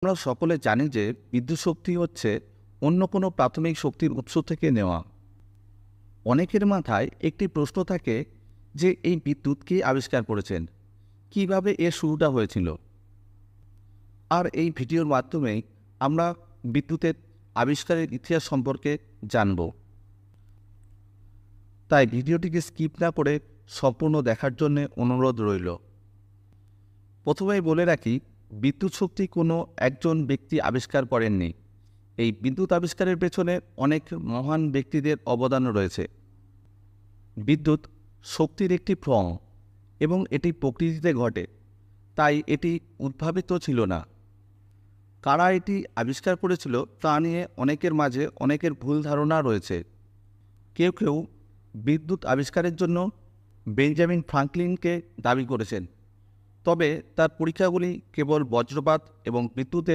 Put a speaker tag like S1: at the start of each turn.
S1: আমরা সকলে জানি যে বিদ্যুৎ শক্তি হচ্ছে অন্য কোনো প্রাথমিক শক্তির উৎস থেকে নেওয়া। অনেকের মাথায় একটি প্রশ্ন থাকে যে এই বিদ্যুৎ কে আবিষ্কার করেছেন, কিভাবে এর শুরুটা হয়েছিল। আর এই ভিডিওর মাধ্যমেই আমরা বিদ্যুতের আবিষ্কারের ইতিহাস সম্পর্কে জানব। তাই ভিডিওটিকে স্কিপ না করে সম্পূর্ণ দেখার জন্য অনুরোধ রইল। প্রথমেই বলে রাখি, বিদ্যুৎ শক্তি কোনো একজন ব্যক্তি আবিষ্কার করেননি। এই বিদ্যুৎ আবিষ্কারের পেছনে অনেক মহান ব্যক্তিদের অবদান রয়েছে। বিদ্যুৎ শক্তির একটি ফর্ম এবং এটি প্রকৃতিতে ঘটে, তাই এটি উদ্ভাবিত ছিল না। কারা এটি আবিষ্কার করেছিল তা নিয়ে অনেকের মাঝে অনেকের ভুল ধারণা রয়েছে। কেউ কেউ বিদ্যুৎ আবিষ্কারের জন্য বেঞ্জামিন ফ্রাঙ্কলিনকে দাবি করেছেন, তবে তার পরীক্ষাগুলি কেবল বজ্রপাত এবং বিদ্যুতের